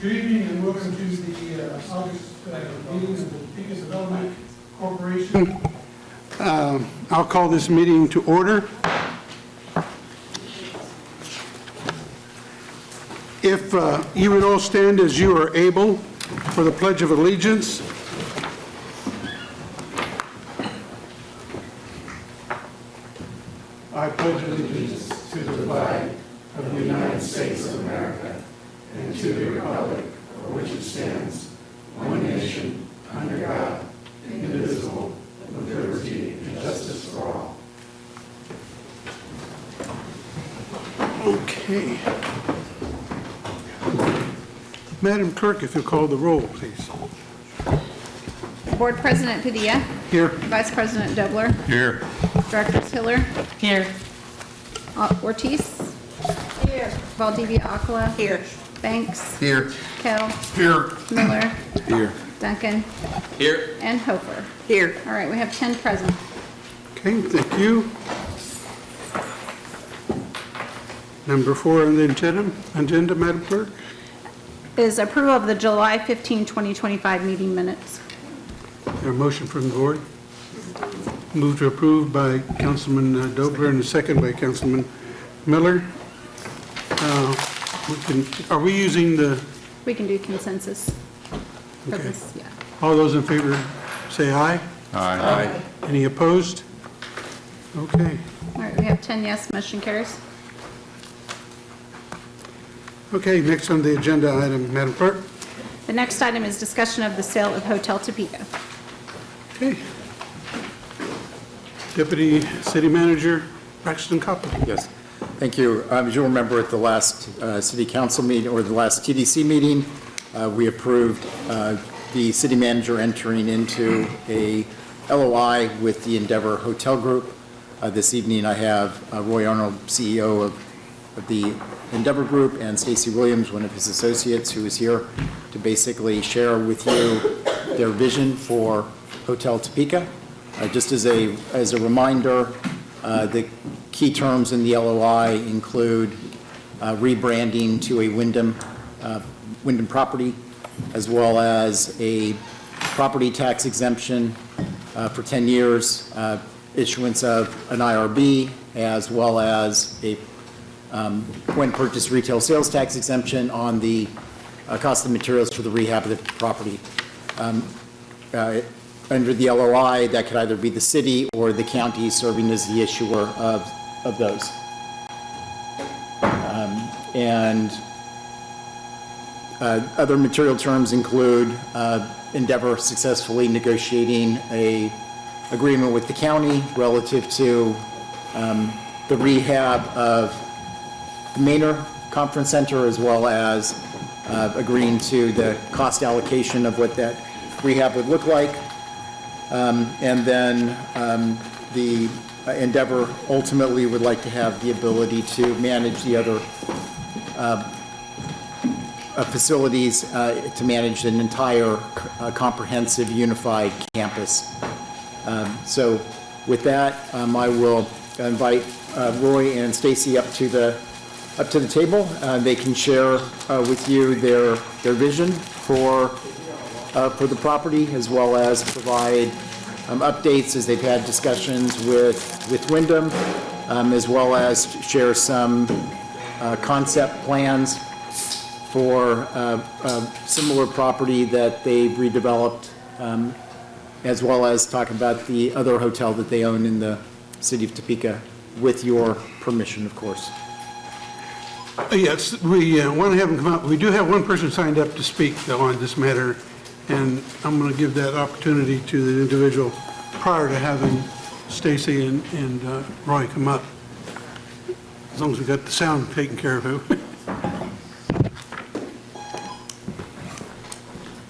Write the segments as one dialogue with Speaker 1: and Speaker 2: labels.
Speaker 1: Good evening and welcome to the August meeting of the Topeka Development Corporation. I'll call this meeting to order. If you would all stand as you are able for the Pledge of Allegiance. I pledge allegiance to the flag of the United States of America and to the republic for which it stands, one nation, under God, indivisible, with liberty and justice for all. Okay. Madam Clerk, if you'll call the roll, please.
Speaker 2: Board President Padilla.
Speaker 1: Here.
Speaker 2: Vice President Dobler.
Speaker 3: Here.
Speaker 2: Directors Hiller.
Speaker 4: Here.
Speaker 2: Ortiz. Here. Valdivia Aquila.
Speaker 4: Here.
Speaker 2: Banks.
Speaker 3: Here.
Speaker 2: Kell.
Speaker 3: Here.
Speaker 2: Miller.
Speaker 3: Here.
Speaker 2: Duncan.
Speaker 3: Here.
Speaker 2: And Hofer.
Speaker 4: Here.
Speaker 2: All right, we have 10 present.
Speaker 1: Okay, thank you. Number 4 on the agenda, Madam Clerk.
Speaker 2: Is approval of the July 15, 2025 meeting minutes.
Speaker 1: There a motion from the board? Move to approve by Councilman Dobler and a second by Councilman Miller. Are we using the,
Speaker 2: We can do consensus for
Speaker 1: Okay.
Speaker 2: this, yeah.
Speaker 1: all those in favor say aye?
Speaker 3: Aye.
Speaker 1: Any opposed? Okay.
Speaker 2: All right, we have 10 yes, motion carries.
Speaker 1: Okay, next on the agenda item, Madam Clerk.
Speaker 2: The next item is discussion of the sale of Hotel Topeka.
Speaker 1: Okay. Deputy City Manager Braxton Copeland.
Speaker 5: Yes, thank you. As you'll remember at the last city council meeting, or the last TDC meeting, we approved the city manager entering into a LOI with the Endeavor Hotel Group. This evening I have Roy Arnold, CEO of the Endeavor Group, and Stacy Williams, one of his associates, who is here to basically share with you their vision for Hotel Topeka. Just as a reminder, the key terms in the LOI include rebranding to a Wyndham property, as well as a property tax exemption for 10 years, issuance of an IRB, as well as a when purchased retail sales tax exemption on the cost of materials for the rehab of the property. Under the LOI, that could either be the city or the county serving as the issuer of those. And other material terms include Endeavor successfully negotiating a agreement with the county relative to the rehab of the Manor Conference Center, as well as agreeing to the cost allocation of what that rehab would look like. And then the Endeavor ultimately would like to have the ability to manage the other facilities to manage an entire comprehensive unified campus. So with that, I will invite Roy and Stacy up to the table. They can share with you their vision for the property, as well as provide updates as they've had discussions with Wyndham, as well as share some concept plans for a similar property that they've redeveloped, as well as talk about the other hotel that they own in the city of Topeka, with your permission, of course.
Speaker 1: Yes, we want to have them come up. We do have one person signed up to speak, though, on this matter, and I'm going to give that opportunity to the individual prior to having Stacy and Roy come up, as long as we got the sound taken care of.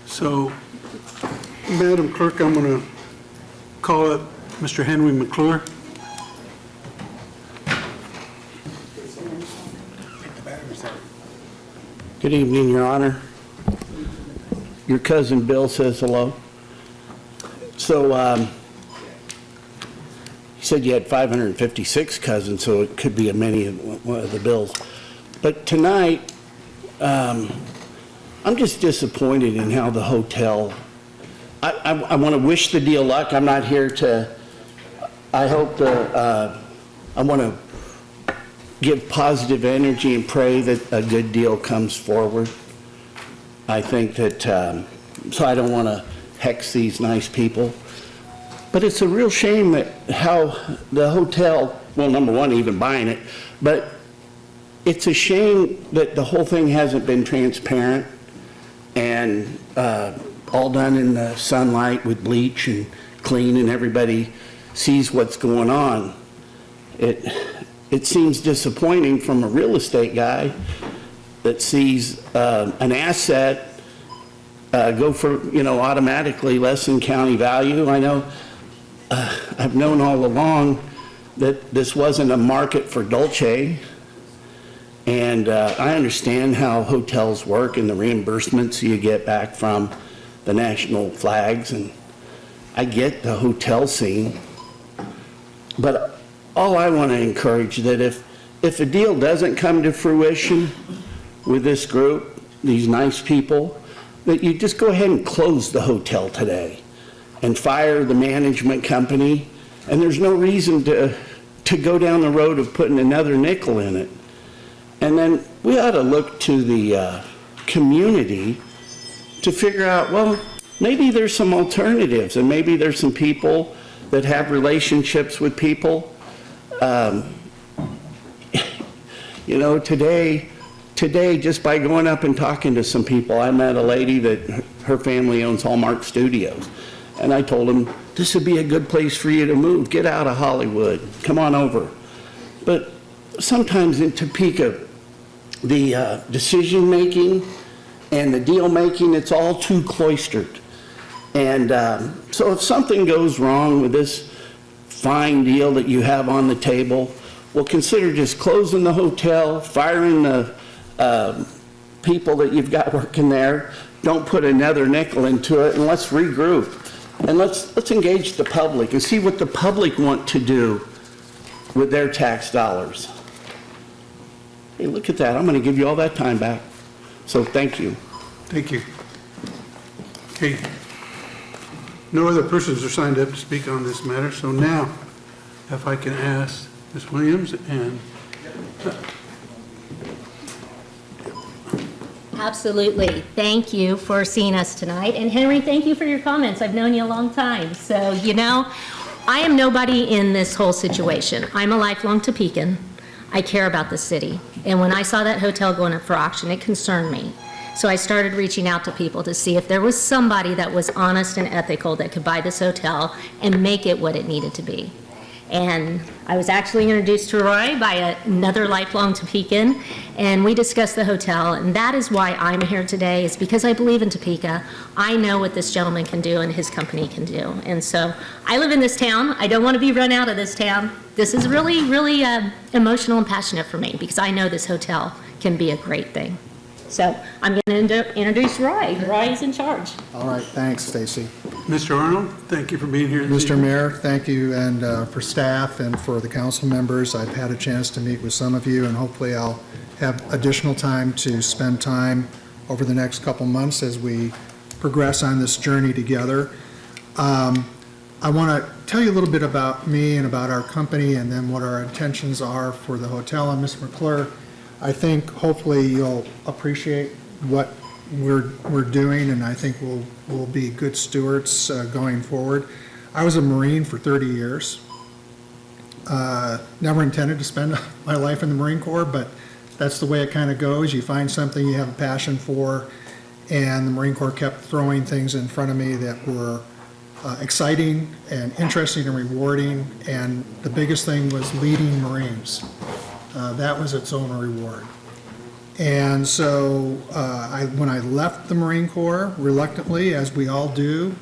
Speaker 1: So, Madam Clerk, I'm going to call up Mr. Henry McClure.
Speaker 6: Good evening, Your Honor. Your cousin Bill says hello. So, you said you had 556 cousins, so it could be a many of one of the Bills. But tonight, I'm just disappointed in how the hotel, I want to wish the deal luck. I'm not here to, I hope I want to give positive energy and pray that a good deal comes forward. I think that, so I don't want to hex these nice people. But it's a real shame that how the hotel, well, number one, even buying it, but it's a shame that the whole thing hasn't been transparent and all done in the sunlight with bleach and clean, and everybody sees what's going on. It seems disappointing from a real estate guy that sees an asset go for, automatically less than county value. I know, I've known all along that this wasn't a market for Dolce, and I understand how hotels work and the reimbursements you get back from the national flags, and I get the hotel scene. But all I want to encourage that if a deal doesn't come to fruition with this group, these nice people, that you just go ahead and close the hotel today and fire the management company, and there's no reason to go down the road of putting another nickel in it. And then we ought to look to the community to figure out, well, maybe there's some alternatives, and maybe there's some people that have relationships with people. Today, just by going up and talking to some people, I met a lady that her family owns Hallmark Studios. And I told them, this would be a good place for you to move. Get out of Hollywood. Come on over. But sometimes in Topeka, the decision-making and the deal-making, it's all too cloistered. And so if something goes wrong with this fine deal that you have on the table, well, consider just closing the hotel, firing the people that you've got working there. Don't put another nickel into it, and let's regroup. And let's engage the public and see what the public want to do with their tax dollars. Hey, look at that. I'm going to give you all that time back. So thank you.
Speaker 1: Thank you. Okay. No other persons are signed up to speak on this matter, so now, if I can ask Ms. Williams and...
Speaker 3: Absolutely. Thank you for seeing us tonight. And Henry, thank you for your comments. I've known you a long time. So, I am nobody in this whole situation. I'm a lifelong Topekan. I care about the city. And when I saw that hotel going up for auction, it concerned me. So I started reaching out to people to see if there was somebody that was honest and ethical that could buy this hotel and make it what it needed to be. And I was actually introduced to Roy by another lifelong Topekan, and we discussed the hotel, and that is why I'm here today, is because I believe in Topeka. I know what this gentleman can do and his company can do. And so I live in this town. I don't want to be run out of this town. This is really, really emotional and passionate for me, because I know this hotel can be a great thing. So I'm going to introduce Roy. Roy is in charge.
Speaker 4: All right, thanks, Stacy.
Speaker 1: Mr. Arnold, thank you for being here this
Speaker 4: Mr.
Speaker 1: evening.
Speaker 4: Mayor, thank you, and for staff and for the council members. I've had a chance to meet with some of you, and hopefully I'll have additional time to spend time over the next couple months as we progress on this journey together. I want to tell you a little bit about me and about our company, and then what our intentions are for the hotel. And Ms. McClure, I think hopefully you'll appreciate what we're doing, and I think we'll be good stewards going forward. I was a Marine for 30 years. Never intended to spend my life in the Marine Corps, but that's the way it kind of goes. You find something you have a passion for, and the Marine Corps kept throwing things in front of me that were exciting and interesting and rewarding, and the biggest thing was leading Marines. That was its own reward. And so when I left the Marine Corps, reluctantly, as we all do,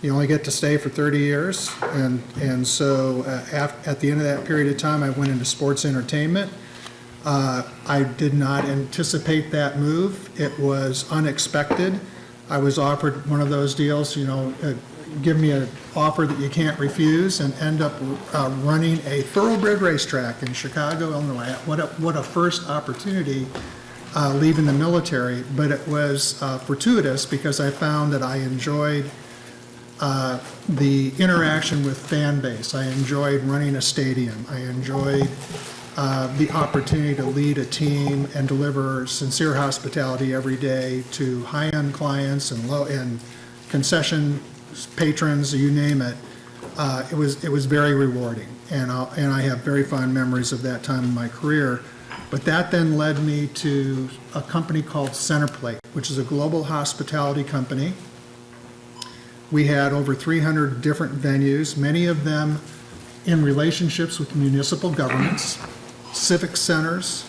Speaker 4: you only get to stay for 30 years. And so at the end of that period of time, I went into sports entertainment. I did not anticipate that move. It was unexpected. I was offered one of those deals, give me an offer that you can't refuse, and end up running a thoroughbred racetrack in Chicago, Illinois. What a first opportunity leaving the military, but it was fortuitous because I found that I enjoyed the interaction with fan base. I enjoyed running a stadium. I enjoyed the opportunity to lead a team and deliver sincere hospitality every day to high-end clients and low-end concession patrons, you name it. It was very rewarding, and I have very fond memories of that time in my career. But that then led me to a company called Centerplate, which is a global hospitality company. We had over 300 different venues, many of them in relationships with municipal governments, civic centers,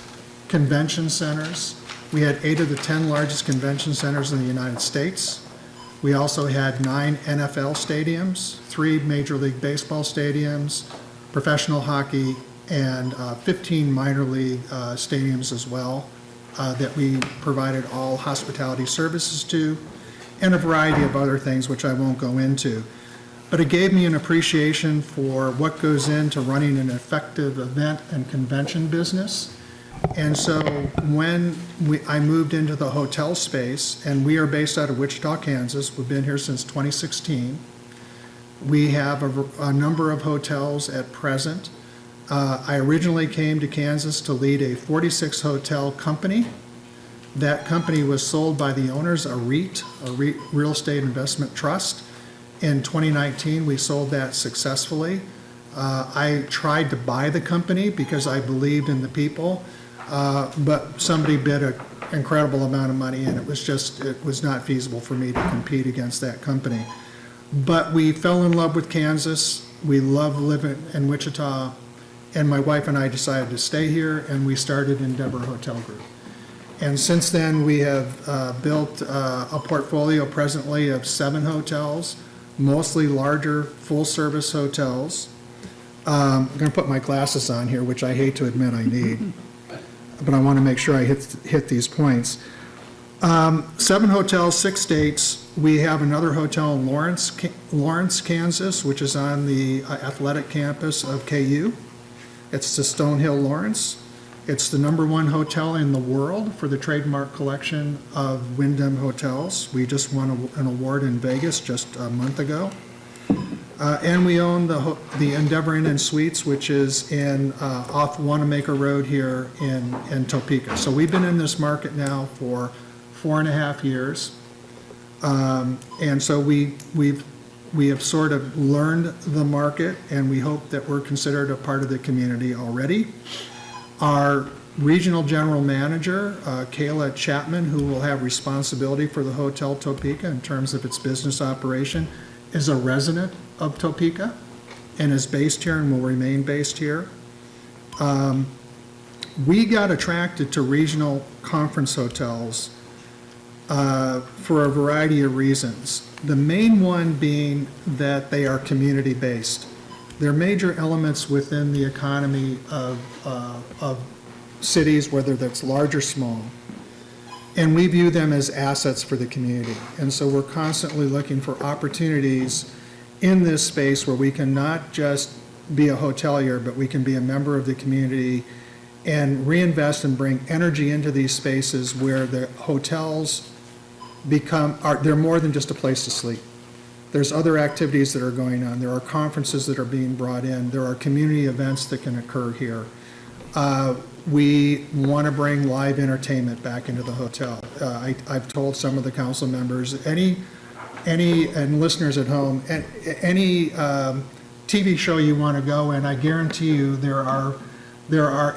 Speaker 4: convention centers. We had 8 of the 10 largest convention centers in the United States. We also had 9 NFL stadiums, 3 Major League Baseball stadiums, professional hockey, and 15 minor league stadiums as well that we provided all hospitality services to, and a variety of other things which I won't go into. But it gave me an appreciation for what goes into running an effective event and convention business. And so when I moved into the hotel space, and we are based out of Wichita, Kansas, we've been here since 2016. We have a number of hotels at present. I originally came to Kansas to lead a 46 hotel company. That company was sold by the owners, a REIT, Real Estate Investment Trust. In 2019, we sold that successfully. I tried to buy the company because I believed in the people, but somebody bid an incredible amount of money, and it was not feasible for me to compete against that company. But we fell in love with Kansas. We love living in Wichita, and my wife and I decided to stay here, and we started Endeavor Hotel Group. And since then, we have built a portfolio presently of 7 hotels, mostly larger full-service hotels. I'm going to put my glasses on here, which I hate to admit I need, but I want to make sure I hit these points. 7 hotels, 6 states. We have another hotel in Lawrence, Kansas, which is on the athletic campus of KU. It's the Stonehill Lawrence. It's the #1 hotel in the world for the trademark collection of Wyndham Hotels. We just won an award in Vegas just a month ago. And we own the Endeavor Inn and Suites, which is off Wanamaker Road here in Topeka. So we've been in this market now for 4.5 years. And so we have sort of learned the market, and we hope that we're considered a part of the community already. Our regional general manager, Kayla Chapman, who will have responsibility for the Hotel Topeka in terms of its business operation, is a resident of Topeka and is based here and will remain based here. We got attracted to regional conference hotels for a variety of reasons. The main one being that they are community-based. They're major elements within the economy of cities, whether that's large or small. And we view them as assets for the community. And so we're constantly looking for opportunities in this space where we can not just be a hotelier, but we can be a member of the community and reinvest and bring energy into these spaces where the hotels they're more than just a place to sleep. There's other activities that are going on. There are conferences that are being brought in. There are community events that can occur here. We want to bring live entertainment back into the hotel. I've told some of the council members, and listeners at home, any TV show you want to go in, I guarantee you there are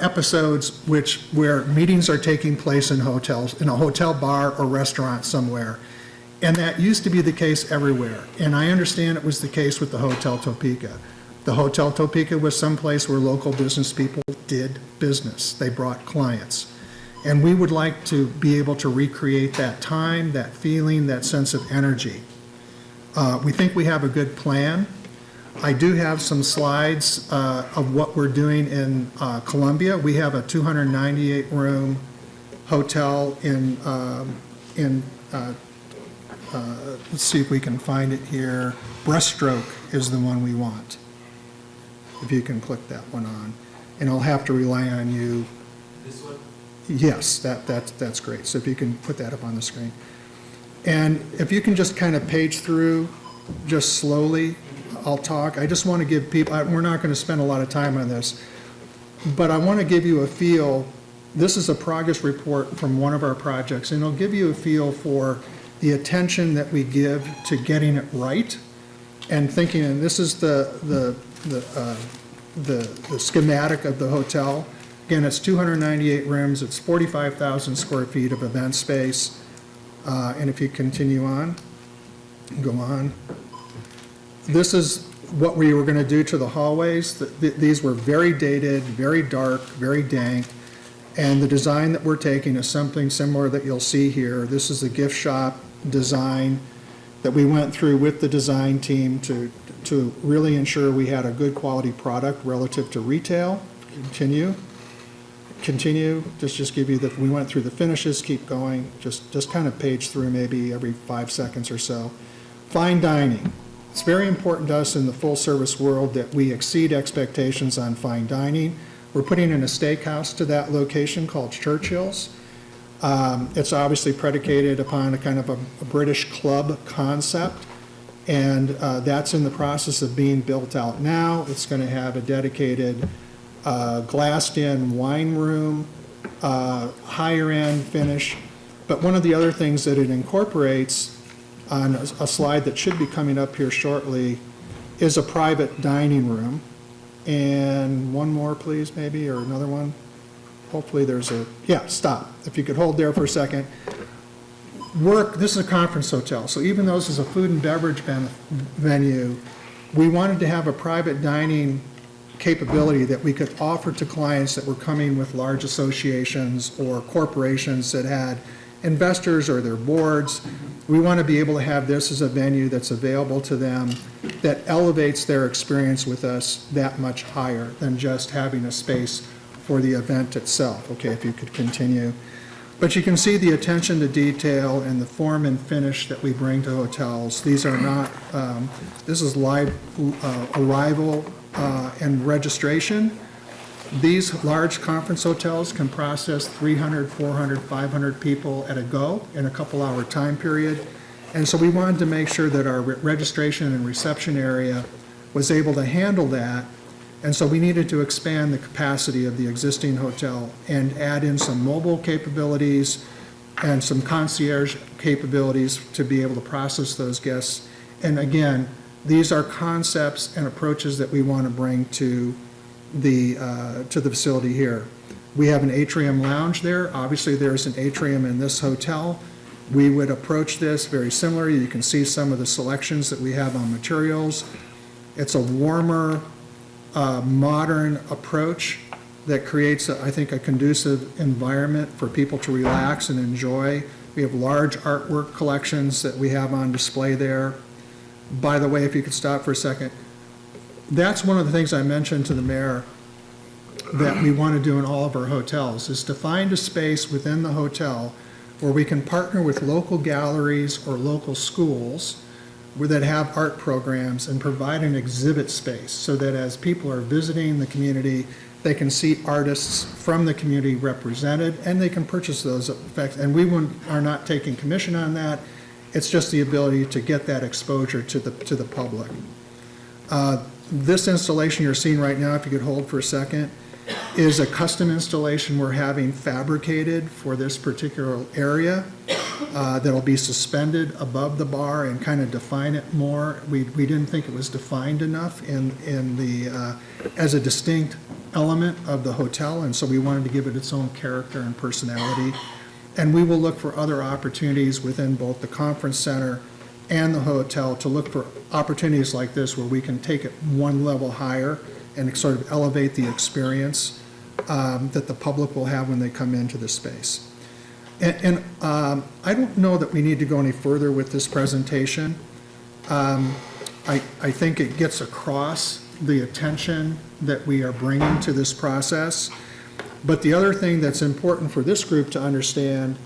Speaker 4: episodes where meetings are taking place in hotels, in a hotel bar or restaurant somewhere. And that used to be the case everywhere. And I understand it was the case with the Hotel Topeka. The Hotel Topeka was someplace where local business people did business. They brought clients. And we would like to be able to recreate that time, that feeling, that sense of energy. We think we have a good plan. I do have some slides of what we're doing in Columbia. We have a 298-room hotel let's see if we can find it here. Breaststroke is the one we want. If you can click that one on. And I'll have to rely on you.
Speaker 7: This one?
Speaker 4: Yes, that's great. So if you can put that up on the screen. And if you can just kind of page through, just slowly, I'll talk. I just want to give people, we're not going to spend a lot of time on this, but I want to give you a feel. This is a progress report from one of our projects, and it'll give you a feel for the attention that we give to getting it right and thinking, and this is the schematic of the hotel. Again, it's 298 rooms, it's 45,000 square feet of event space. And if you continue on, go on. This is what we were going to do to the hallways. These were very dated, very dark, very dank. And the design that we're taking is something similar that you'll see here. This is a gift shop design that we went through with the design team to really ensure we had a good quality product relative to retail. Continue, just give you we went through the finishes, keep going, just kind of page through maybe every 5 seconds or so. Fine dining. It's very important to us in the full-service world that we exceed expectations on fine dining. We're putting in a steakhouse to that location called Churchill's. It's obviously predicated upon a kind of a British club concept, and that's in the process of being built out now. It's going to have a dedicated glassed-in wine room, higher-end finish. But one of the other things that it incorporates on a slide that should be coming up here shortly is a private dining room. And one more, please, maybe, or another one. Hopefully there's stop. If you could hold there for a second. This is a conference hotel, so even though this is a food and beverage venue, we wanted to have a private dining capability that we could offer to clients that were coming with large associations or corporations that had investors or their boards. We want to be able to have this as a venue that's available to them that elevates their experience with us that much higher than just having a space for the event itself. Okay, if you could continue. But you can see the attention to detail and the form and finish that we bring to hotels. These are not, this is live arrival and registration. These large conference hotels can process 300, 400, 500 people at a go in a couple-hour time period. And so we wanted to make sure that our registration and reception area was able to handle that. And so we needed to expand the capacity of the existing hotel and add in some mobile capabilities and some concierge capabilities to be able to process those guests. And again, these are concepts and approaches that we want to bring to the facility here. We have an atrium lounge there. Obviously, there's an atrium in this hotel. We would approach this very similarly. You can see some of the selections that we have on materials. It's a warmer, modern approach that creates, I think, a conducive environment for people to relax and enjoy. We have large artwork collections that we have on display there. By the way, if you could stop for a second, that's one of the things I mentioned to the mayor that we want to do in all of our hotels, is to find a space within the hotel where we can partner with local galleries or local schools that have art programs and provide an exhibit space so that as people are visiting the community, they can see artists from the community represented and they can purchase those effects. And we are not taking commission on that. It's just the ability to get that exposure to the public. This installation you're seeing right now, if you could hold for a second, is a custom installation we're having fabricated for this particular area that'll be suspended above the bar and kind of define it more. We didn't think it was defined enough as a distinct element of the hotel, and so we wanted to give it its own character and personality. And we will look for other opportunities within both the conference center and the hotel to look for opportunities like this where we can take it one level higher and sort of elevate the experience that the public will have when they come into the space. And I don't know that we need to go any further with this presentation. I think it gets across the attention that we are bringing to this process. But the other thing that's important for this group to understand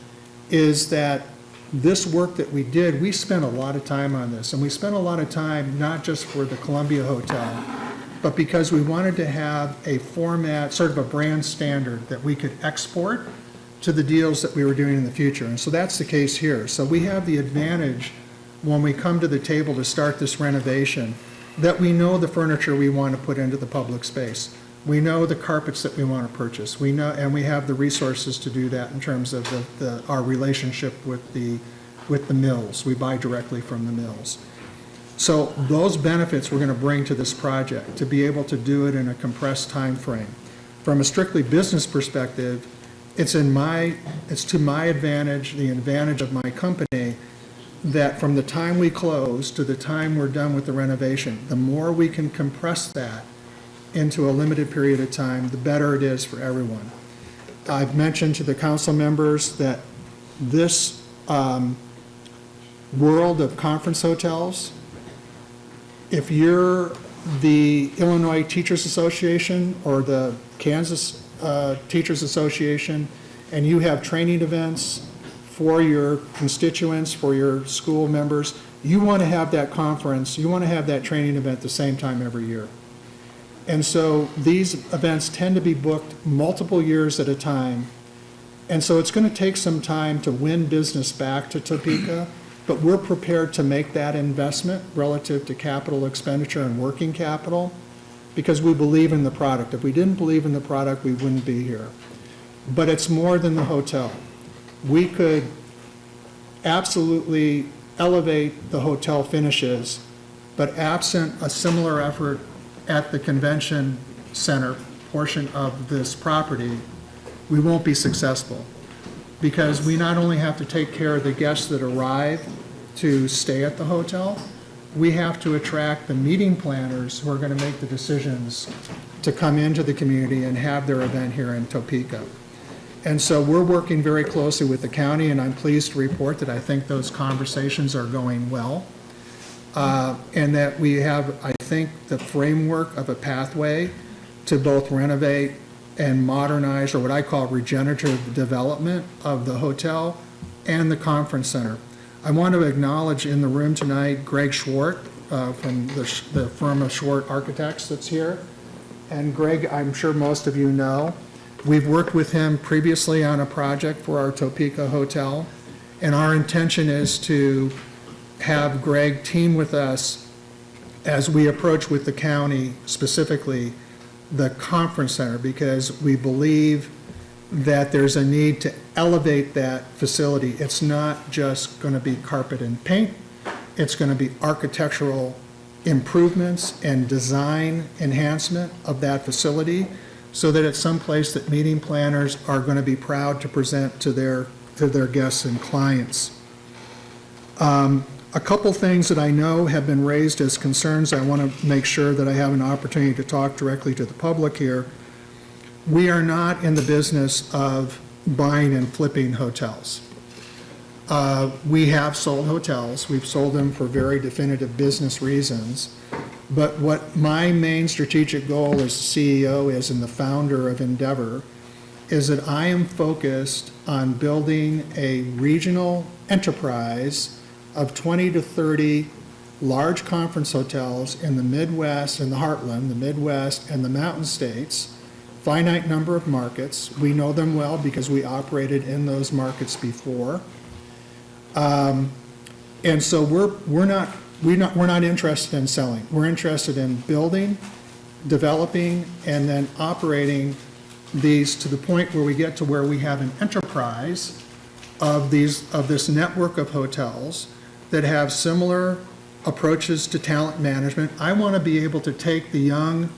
Speaker 4: is that this work that we did, we spent a lot of time on this. And we spent a lot of time not just for the Columbia Hotel, but because we wanted to have a format, sort of a brand standard that we could export to the deals that we were doing in the future. And so that's the case here. So we have the advantage when we come to the table to start this renovation that we know the furniture we want to put into the public space. We know the carpets that we want to purchase. We know, and we have the resources to do that in terms of our relationship with the mills. We buy directly from the mills. So those benefits we're going to bring to this project, to be able to do it in a compressed time frame. From a strictly business perspective, it's to my advantage, the advantage of my company, that from the time we close to the time we're done with the renovation, the more we can compress that into a limited period of time, the better it is for everyone. I've mentioned to the council members that this world of conference hotels, if you're the Illinois Teachers Association or the Kansas Teachers Association, and you have training events for your constituents, for your school members, you want to have that conference, you want to have that training event the same time every year. And so these events tend to be booked multiple years at a time. And so it's going to take some time to win business back to Topeka, but we're prepared to make that investment relative to capital expenditure and working capital because we believe in the product. If we didn't believe in the product, we wouldn't be here. But it's more than the hotel. We could absolutely elevate the hotel finishes, but absent a similar effort at the convention center portion of this property, we won't be successful. Because we not only have to take care of the guests that arrive to stay at the hotel, we have to attract the meeting planners who are going to make the decisions to come into the community and have their event here in Topeka. And so we're working very closely with the county, and I'm pleased to report that I think those conversations are going well. And that we have, I think, the framework of a pathway to both renovate and modernize, or what I call regenerative development of the hotel and the conference center. I want to acknowledge in the room tonight Greg Schwartz from the firm of Schwartz Architects that's here. And Greg, I'm sure most of you know, we've worked with him previously on a project for our Topeka hotel, and our intention is to have Greg team with us as we approach with the county, specifically the conference center, because we believe that there's a need to elevate that facility. It's not just going to be carpet and paint. It's going to be architectural improvements and design enhancement of that facility so that it's someplace that meeting planners are going to be proud to present to their guests and clients. A couple things that I know have been raised as concerns. I want to make sure that I have an opportunity to talk directly to the public here. We are not in the business of buying and flipping hotels. We have sold hotels. We've sold them for very definitive business reasons. But what my main strategic goal as CEO is, and the founder of Endeavor, is that I am focused on building a regional enterprise of 20 to 30 large conference hotels in the Midwest and the Heartland, the Midwest and the Mountain States, finite number of markets. We know them well because we operated in those markets before. And so we're not interested in selling. We're interested in building, developing, and then operating these to the point where we get to where we have an enterprise of this network of hotels that have similar approaches to talent management. I want to be able to take the young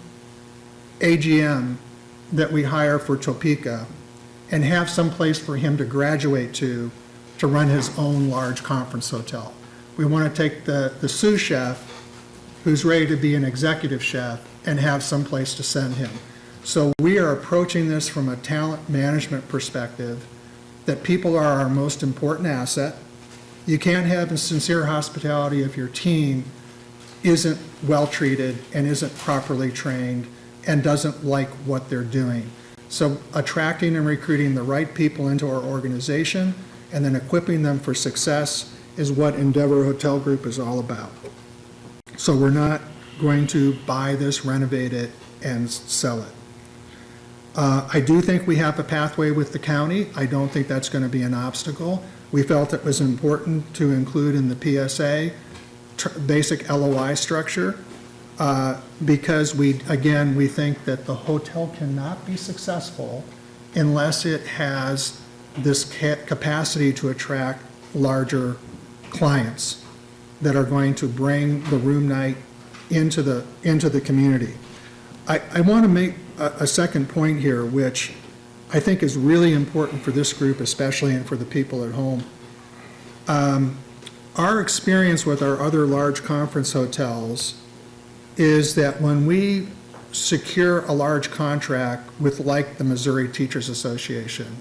Speaker 4: AGM that we hire for Topeka and have some place for him to graduate to run his own large conference hotel. We want to take the sous chef who's ready to be an executive chef and have some place to send him. So we are approaching this from a talent management perspective, that people are our most important asset. You can't have a sincere hospitality if your team isn't well treated and isn't properly trained and doesn't like what they're doing. So attracting and recruiting the right people into our organization and then equipping them for success is what Endeavor Hotel Group is all about. So we're not going to buy this, renovate it, and sell it. I do think we have a pathway with the county. I don't think that's going to be an obstacle. We felt it was important to include in the PSA basic LOI structure because we think that the hotel cannot be successful unless it has this capacity to attract larger clients that are going to bring the room night into the community. I want to make a second point here, which I think is really important for this group especially and for the people at home. Our experience with our other large conference hotels is that when we secure a large contract with like the Missouri Teachers Association,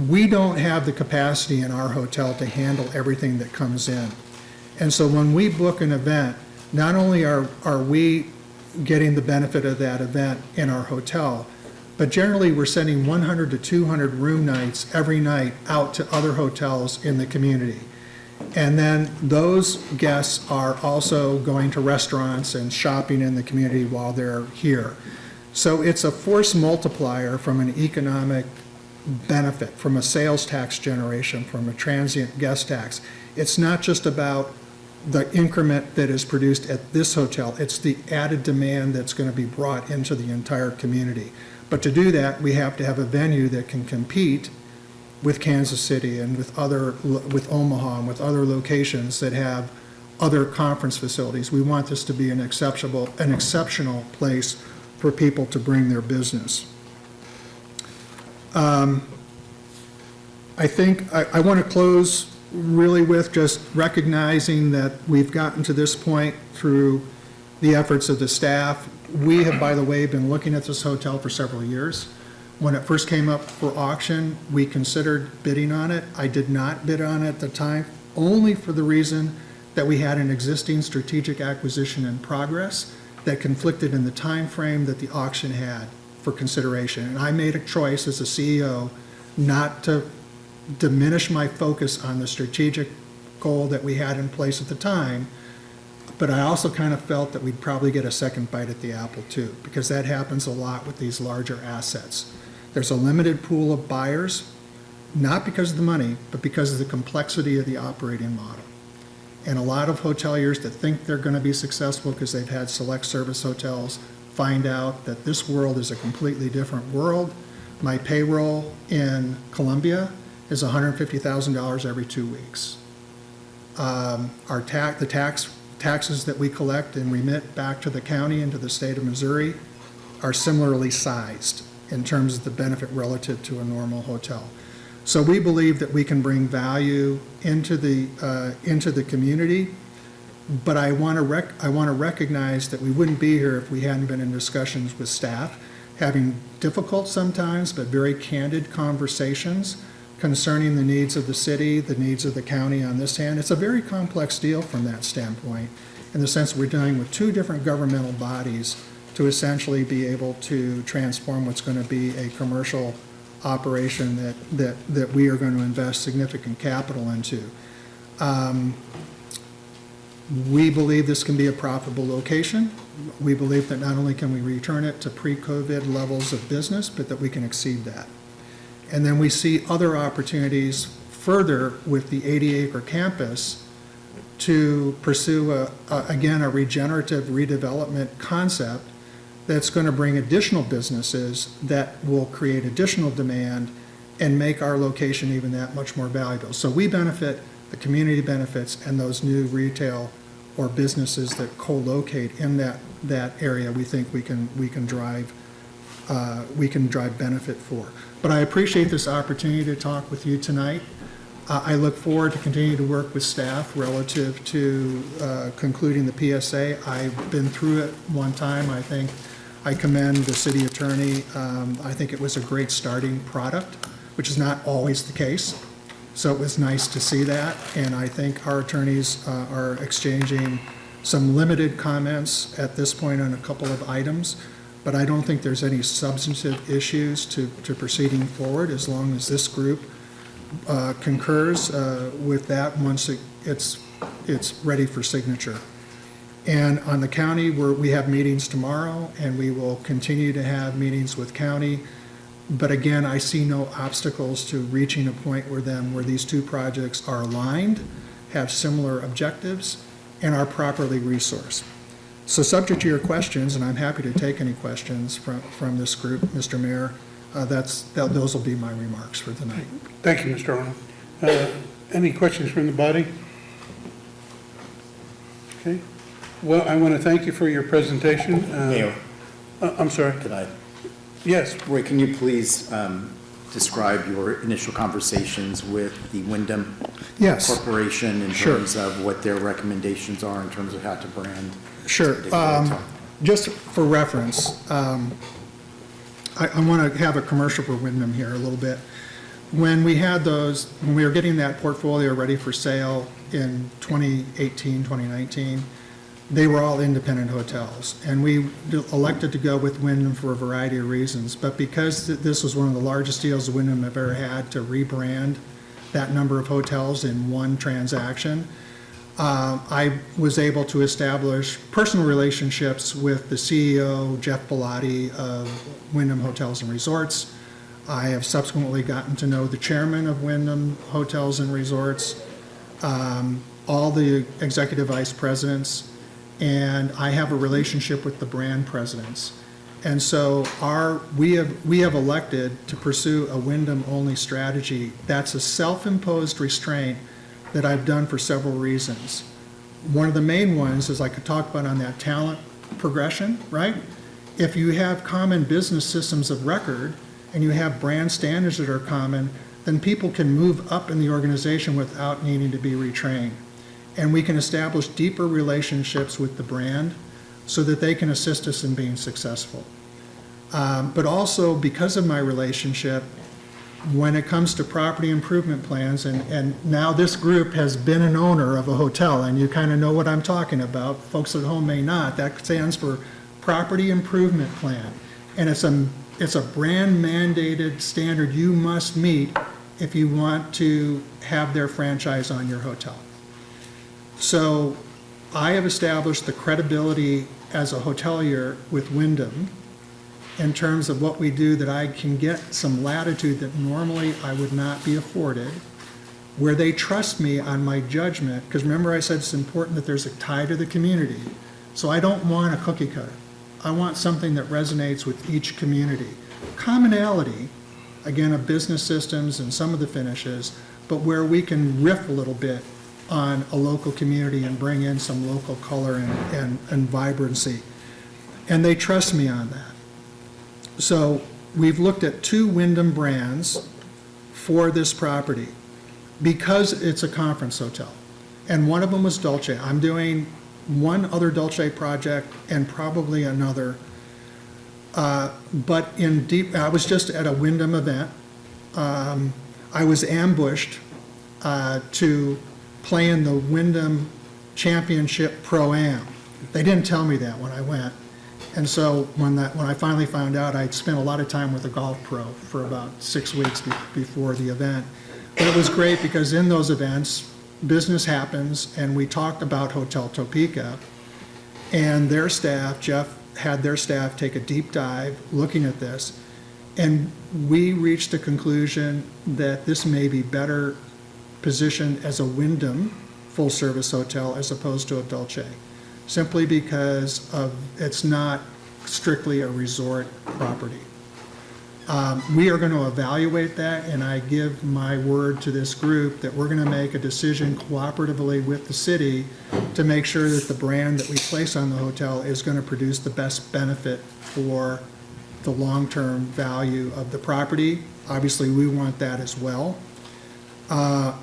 Speaker 4: we don't have the capacity in our hotel to handle everything that comes in. And so when we book an event, not only are we getting the benefit of that event in our hotel, but generally we're sending 100 to 200 room nights every night out to other hotels in the community. And then those guests are also going to restaurants and shopping in the community while they're here. So it's a force multiplier from an economic benefit, from a sales tax generation, from a transient guest tax. It's not just about the increment that is produced at this hotel, it's the added demand that's going to be brought into the entire community. But to do that, we have to have a venue that can compete with Kansas City and with Omaha and with other locations that have other conference facilities. We want this to be an exceptional place for people to bring their business. I think I want to close really with just recognizing that we've gotten to this point through the efforts of the staff. We have, by the way, been looking at this hotel for several years. When it first came up for auction, we considered bidding on it. I did not bid on it at the time, only for the reason that we had an existing strategic acquisition in progress that conflicted in the time frame that the auction had for consideration. And I made a choice as a CEO not to diminish my focus on the strategic goal that we had in place at the time, but I also kind of felt that we'd probably get a second bite at the apple too, because that happens a lot with these larger assets. There's a limited pool of buyers, not because of the money, but because of the complexity of the operating model. And a lot of hoteliers that think they're going to be successful because they've had select service hotels find out that this world is a completely different world. My payroll in Columbia is $150,000 every 2 weeks. The taxes that we collect and remit back to the county and to the state of Missouri are similarly sized in terms of the benefit relative to a normal hotel. So we believe that we can bring value into the community, but I want to recognize that we wouldn't be here if we hadn't been in discussions with staff, having difficult sometimes but very candid conversations concerning the needs of the city, the needs of the county on this hand. It's a very complex deal from that standpoint, in the sense we're dealing with two different governmental bodies to essentially be able to transform what's going to be a commercial operation that we are going to invest significant capital into. We believe this can be a profitable location. We believe that not only can we return it to pre-COVID levels of business, but that we can exceed that. And then we see other opportunities further with the 80-acre campus to pursue, again, a regenerative redevelopment concept that's going to bring additional businesses that will create additional demand and make our location even that much more valuable. So we benefit, the community benefits, and those new retail or businesses that co-locate in that area, we think we can drive benefit for. But I appreciate this opportunity to talk with you tonight. I look forward to continuing to work with staff relative to concluding the PSA. I've been through it one time. I think I commend the city attorney. I think it was a great starting product, which is not always the case. So it was nice to see that. And I think our attorneys are exchanging some limited comments at this point on a couple of items. But I don't think there's any substantive issues to proceeding forward as long as this group concurs with that once it's ready for signature. And on the county, we have meetings tomorrow, and we will continue to have meetings with county. But again, I see no obstacles to reaching a point where these two projects are aligned, have similar objectives, and are properly resourced. So subject to your questions, and I'm happy to take any questions from this group, Mr. Mayor, those will be my remarks for tonight.
Speaker 1: Thank you, Mr. Arnold. Any questions from the body? Okay. Well, I want to thank you for your presentation.
Speaker 5: Mayor,
Speaker 1: I'm sorry.
Speaker 5: could I?
Speaker 1: Yes.
Speaker 5: Roy, can you please describe your initial conversations with the Wyndham
Speaker 4: Yes.
Speaker 5: Corporation in
Speaker 4: Sure.
Speaker 5: terms of what their recommendations are in terms of how to brand?
Speaker 4: Sure.
Speaker 5: this particular hotel?
Speaker 4: Just for reference, I want to have a commercial for Wyndham here a little bit. When we were getting that portfolio ready for sale in 2018, 2019, they were all independent hotels. And we elected to go with Wyndham for a variety of reasons. But because this was one of the largest deals Wyndham have ever had to rebrand that number of hotels in one transaction, I was able to establish personal relationships with the CEO, Jeff Bellotti of Wyndham Hotels and Resorts. I have subsequently gotten to know the chairman of Wyndham Hotels and Resorts, all the executive vice presidents, and I have a relationship with the brand presidents. And so we have elected to pursue a Wyndham-only strategy. That's a self-imposed restraint that I've done for several reasons. One of the main ones is, like I talked about on that talent progression, right? If you have common business systems of record and you have brand standards that are common, then people can move up in the organization without needing to be retrained. And we can establish deeper relationships with the brand so that they can assist us in being successful. But also, because of my relationship, when it comes to property improvement plans, and now this group has been an owner of a hotel, and you kind of know what I'm talking about. Folks at home may not. That stands for Property Improvement Plan. And it's a brand mandated standard you must meet if you want to have their franchise on your hotel. So I have established the credibility as a hotelier with Wyndham in terms of what we do, that I can get some latitude that normally I would not be afforded, where they trust me on my judgment, because remember I said it's important that there's a tie to the community. So I don't want a cookie cutter. I want something that resonates with each community. Commonality, again, of business systems and some of the finishes, but where we can riff a little bit on a local community and bring in some local color and vibrancy. And they trust me on that. So we've looked at 2 Wyndham brands for this property because it's a conference hotel. And one of them was Dolce. I'm doing one other Dolce project and probably another. But I was just at a Wyndham event. I was ambushed to play in the Wyndham Championship Pro-Am. They didn't tell me that when I went. And so when I finally found out, I'd spent a lot of time with a golf pro for about 6 weeks before the event. But it was great because in those events, business happens, and we talked about Hotel Topeka, and their staff, Jeff had their staff take a deep dive looking at this, and we reached a conclusion that this may be better positioned as a Wyndham full-service hotel as opposed to a Dolce, simply because it's not strictly a resort property. We are going to evaluate that, and I give my word to this group that we're going to make a decision cooperatively with the city to make sure that the brand that we place on the hotel is going to produce the best benefit for the long-term value of the property. Obviously, we want that as well. I'm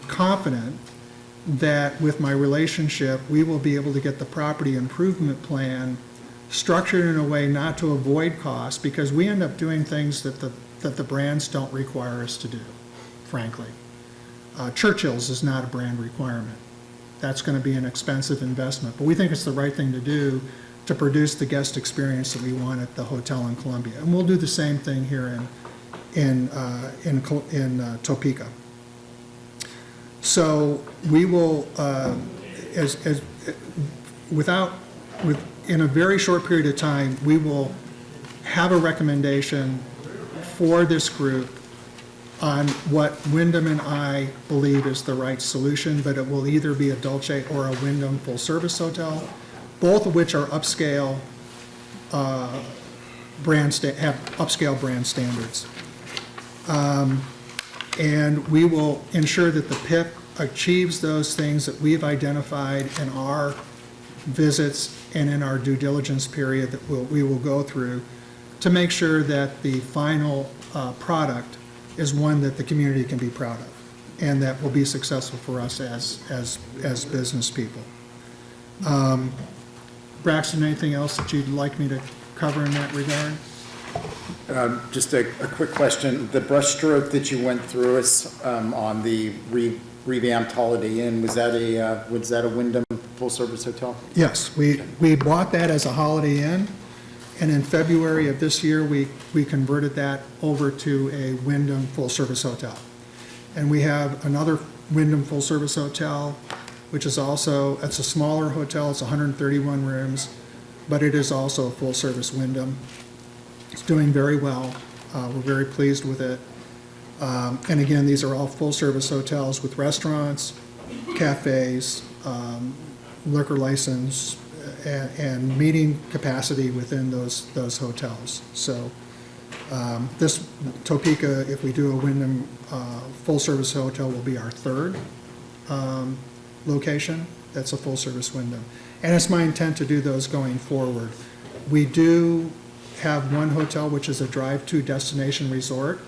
Speaker 4: confident that with my relationship, we will be able to get the property improvement plan structured in a way not to avoid costs, because we end up doing things that the brands don't require us to do, frankly. Churchill's is not a brand requirement. That's going to be an expensive investment, but we think it's the right thing to do to produce the guest experience that we want at the hotel in Columbia. And we'll do the same thing here in Topeka. So we will in a very short period of time, we will have a recommendation for this group on what Wyndham and I believe is the right solution, but it will either be a Dolce or a Wyndham full-service hotel, both of which are upscale have upscale brand standards. And we will ensure that the PIP achieves those things that we've identified in our visits and in our due diligence period that we will go through to make sure that the final product is one that the community can be proud of and that will be successful for us as business people. Braxton, anything else that you'd like me to cover in that regard?
Speaker 5: Just a quick question. The brushstroke that you went through us on the revamped Holiday Inn, was that a Wyndham full-service hotel?
Speaker 4: Yes, we bought that as a Holiday Inn, and in February of this year, we converted that over to a Wyndham full-service hotel. And we have another Wyndham full-service hotel, which is also, it's a smaller hotel, it's 131 rooms, but it is also a full-service Wyndham. It's doing very well. We're very pleased with it. And again, these are all full-service hotels with restaurants, cafes, liquor license, and meeting capacity within those hotels. So this Topeka, if we do a Wyndham full-service hotel, will be our third location. That's a full-service Wyndham. And it's my intent to do those going forward. We do have one hotel, which is a drive-to destination resort.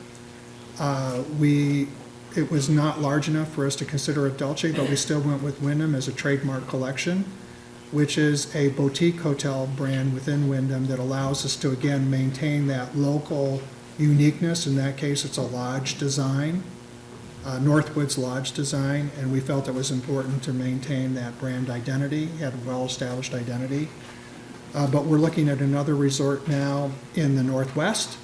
Speaker 4: It was not large enough for us to consider a Dolce, but we still went with Wyndham as a trademark collection, which is a boutique hotel brand within Wyndham that allows us to, again, maintain that local uniqueness. In that case, it's a lodge design, Northwoods Lodge design, and we felt it was important to maintain that brand identity, had a well-established identity. But we're looking at another resort now in the Northwest,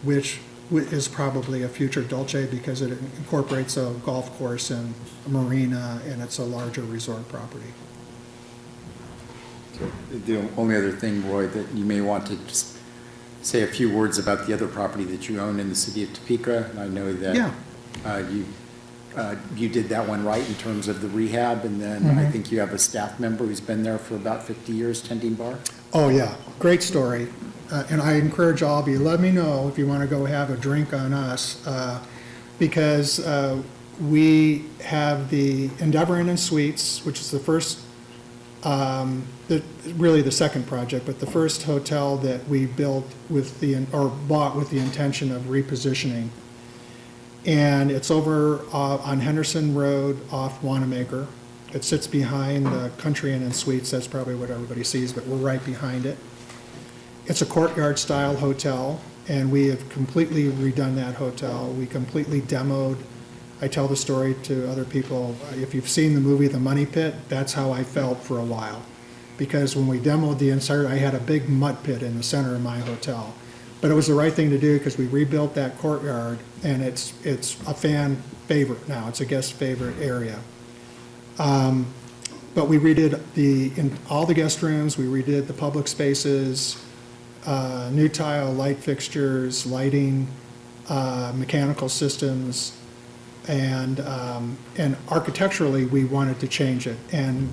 Speaker 4: which is probably a future Dolce because it incorporates a golf course and a marina, and it's a larger resort property.
Speaker 5: The only other thing, Roy, that you may want to just say a few words about the other property that you own in the city of Topeka. I know that you did that one right in terms of the rehab, and then I think you have a staff member who's been there for about 50 years tending bar.
Speaker 4: Oh, yeah, great story. And I encourage all of you, let me know if you want to go have a drink on us, because we have the Endeavor Inn and Suites, which is the first, really the second project, but the first hotel that we built bought with the intention of repositioning. And it's over on Henderson Road off Wanamaker. It sits behind the Country Inn and Suites. That's probably what everybody sees, but we're right behind it. It's a courtyard-style hotel, and we have completely redone that hotel. We completely demoed. I tell the story to other people. If you've seen the movie The Money Pit, that's how I felt for a while. Because when we demoed the inside, I had a big mud pit in the center of my hotel. But it was the right thing to do because we rebuilt that courtyard, and it's a fan favorite now. It's a guest favorite area. But we redid all the guest rooms. We redid the public spaces, new tile, light fixtures, lighting, mechanical systems, and architecturally we wanted to change it. And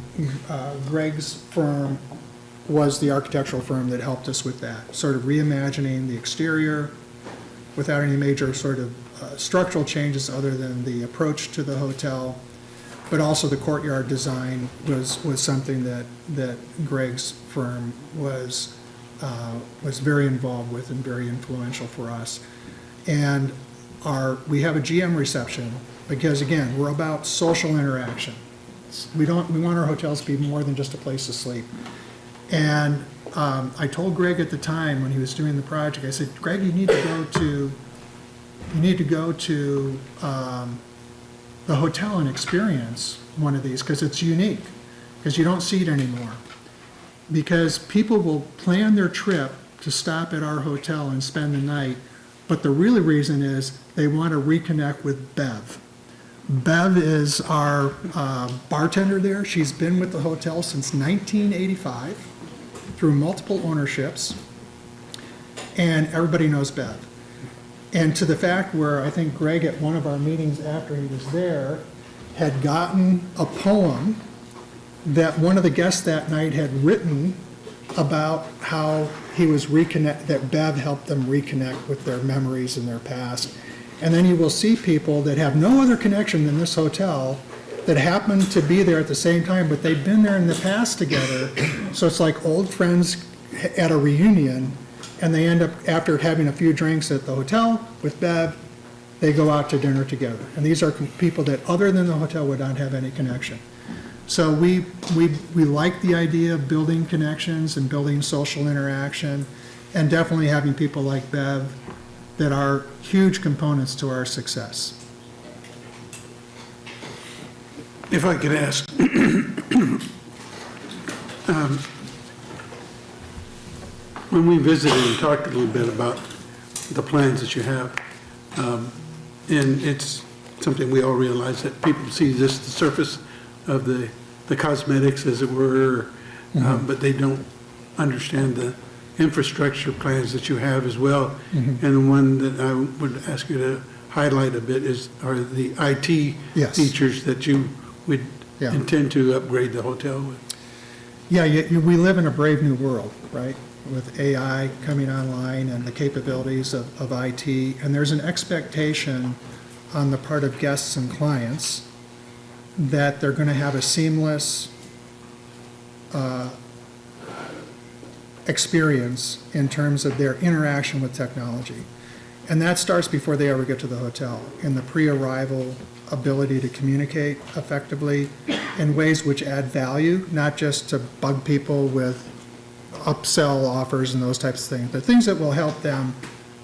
Speaker 4: Greg's firm was the architectural firm that helped us with that, sort of reimagining the exterior without any major sort of structural changes other than the approach to the hotel. But also the courtyard design was something that Greg's firm was very involved with and very influential for us. And we have a GM reception because, again, we're about social interaction. We want our hotels to be more than just a place to sleep. And I told Greg at the time when he was doing the project, I said, Greg, you need to go to the hotel and experience one of these because it's unique, because you don't see it anymore. Because people will plan their trip to stop at our hotel and spend the night, but the real reason is they want to reconnect with Bev. Bev is our bartender there. She's been with the hotel since 1985 through multiple ownerships, and everybody knows Bev. And to the fact where I think Greg at one of our meetings after he was there had gotten a poem that one of the guests that night had written about how he was that Bev helped them reconnect with their memories and their past. And then you will see people that have no other connection than this hotel that happen to be there at the same time, but they've been there in the past together. So it's like old friends at a reunion, and they end up, after having a few drinks at the hotel with Bev, they go out to dinner together. And these are people that, other than the hotel, would not have any connection. So we like the idea of building connections and building social interaction, and definitely having people like Bev that are huge components to our success.
Speaker 1: If I could ask, when we visited and talked a little bit about the plans that you have, and it's something we all realize that people see just the surface of the cosmetics, as it were, but they don't understand the infrastructure plans that you have as well. And the one that I would ask you to highlight a bit are the IT
Speaker 4: Yes.
Speaker 1: features that you would
Speaker 4: Yeah.
Speaker 1: intend to upgrade the hotel with.
Speaker 4: Yeah, we live in a brave new world, right? With AI coming online and the capabilities of IT. And there's an expectation on the part of guests and clients that they're going to have a seamless experience in terms of their interaction with technology. And that starts before they ever get to the hotel, in the pre-arrival ability to communicate effectively in ways which add value, not just to bug people with upsell offers and those types of things, but things that will help them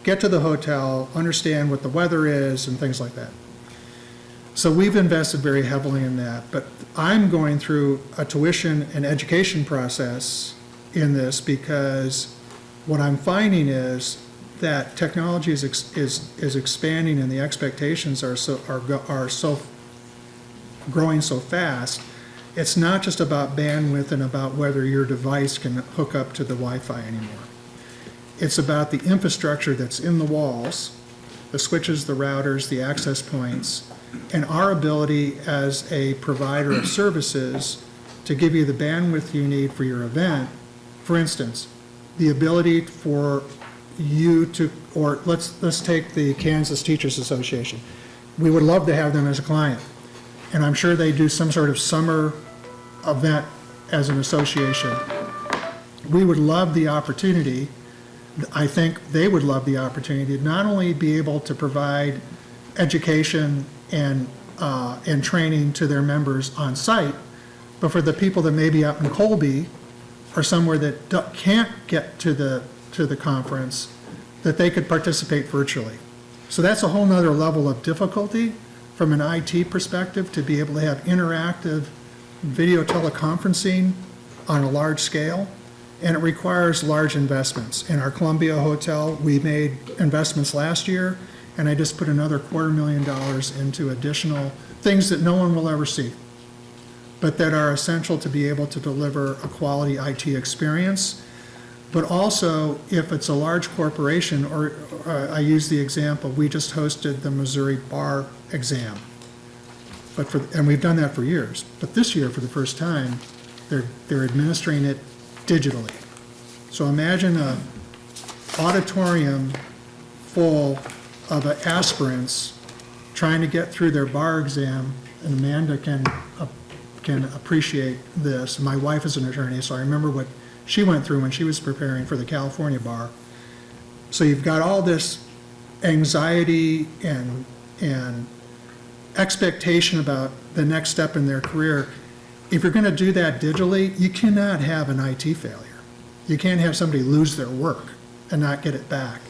Speaker 4: get to the hotel, understand what the weather is, and things like that. So we've invested very heavily in that, but I'm going through a tuition and education process in this, because what I'm finding is that technology is expanding, and the expectations are so growing so fast. It's not just about bandwidth and about whether your device can hook up to the Wi-Fi anymore. It's about the infrastructure that's in the walls, the switches, the routers, the access points, and our ability as a provider of services to give you the bandwidth you need for your event. For instance, the ability for you to, or let's take the Kansas Teachers Association. We would love to have them as a client, and I'm sure they do some sort of summer event as an association. We would love the opportunity, I think they would love the opportunity to not only be able to provide education and training to their members on site, but for the people that may be out in Colby or somewhere that can't get to the conference, that they could participate virtually. So that's a whole nother level of difficulty from an IT perspective, to be able to have interactive video teleconferencing on a large scale, and it requires large investments. In our Columbia Hotel, we made investments last year, and I just put another $250,000 into additional things that no one will ever see, but that are essential to be able to deliver a quality IT experience. But also, if it's a large corporation, or I use the example, we just hosted the Missouri Bar exam. And we've done that for years. But this year, for the first time, they're administering it digitally. So imagine an auditorium full of aspirants trying to get through their bar exam, and Amanda can appreciate this. My wife is an attorney, so I remember what she went through when she was preparing for the California bar. So you've got all this anxiety and expectation about the next step in their career. If you're going to do that digitally, you cannot have an IT failure. You can't have somebody lose their work and not get it back,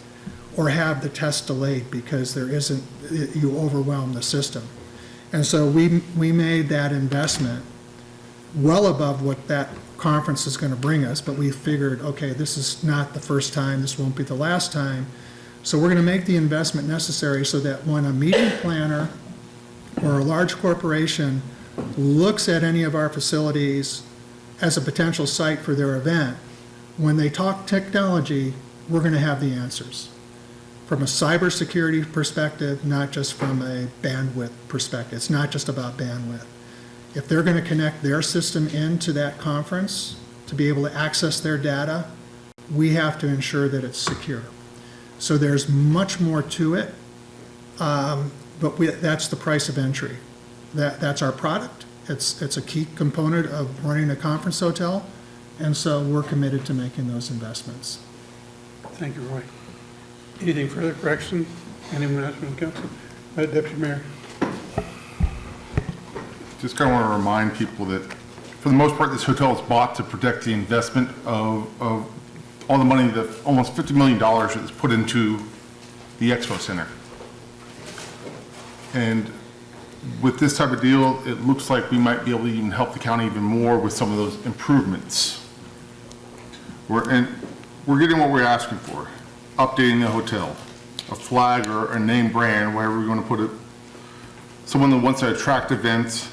Speaker 4: or have the test delayed because you overwhelm the system. And so we made that investment well above what that conference is going to bring us, but we figured, okay, this is not the first time, this won't be the last time. So we're going to make the investment necessary so that when a meeting planner or a large corporation looks at any of our facilities as a potential site for their event, when they talk technology, we're going to have the answers. From a cybersecurity perspective, not just from a bandwidth perspective. It's not just about bandwidth. If they're going to connect their system into that conference to be able to access their data, we have to ensure that it's secure. So there's much more to it, but that's the price of entry. That's our product. It's a key component of running a conference hotel, and so we're committed to making those investments.
Speaker 1: Thank you, Roy. Anything further, correction? Anyone else from the council? Deputy Mayor.
Speaker 7: Just kind of want to remind people that, for the most part, this hotel is bought to protect the investment of all the money, that almost $50 million that's put into the Expo Center. And with this type of deal, it looks like we might be able to even help the county even more with some of those improvements. We're getting what we're asking for, updating the hotel, a flag or a name brand, wherever we're going to put it, someone that wants to attract events,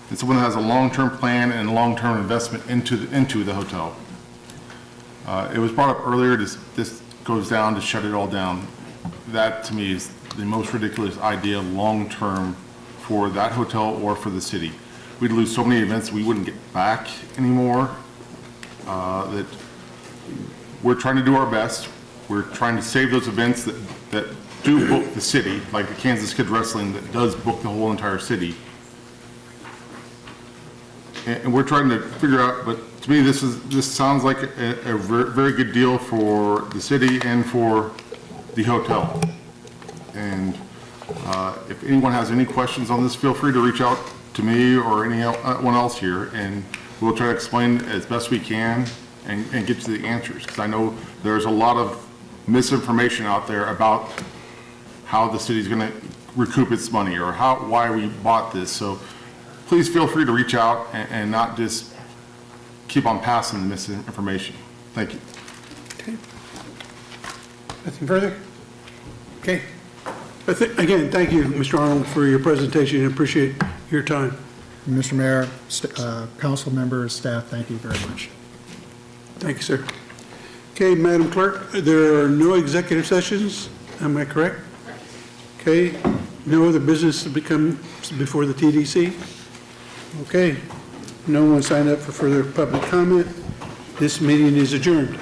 Speaker 7: and someone that has a long-term plan and long-term investment into the hotel. It was brought up earlier, this goes down to shut it all down. That, to me, is the most ridiculous idea long-term for that hotel or for the city. We'd lose so many events we wouldn't get back anymore. That we're trying to do our best. We're trying to save those events that do book the city, like the Kansas Kid Wrestling that does book the whole entire city. And we're trying to figure out, but to me, this sounds like a very good deal for the city and for the hotel. And if anyone has any questions on this, feel free to reach out to me or anyone else here, and we'll try to explain as best we can and get to the answers. Because I know there's a lot of misinformation out there about how the city's going to recoup its money or why we bought this. So please feel free to reach out and not just keep on passing the misinformation. Thank you.
Speaker 1: Okay. Nothing further? Okay. Again, thank you, Mr. Arnold, for your presentation. I appreciate your time.
Speaker 4: Mr. Mayor, council members, staff, thank you very much.
Speaker 1: Thank you, sir. Okay, Madam Clerk, there are no executive sessions, am I correct? Okay, no other business to become before the TDC? Okay, no one signed up for further public comment. This meeting is adjourned.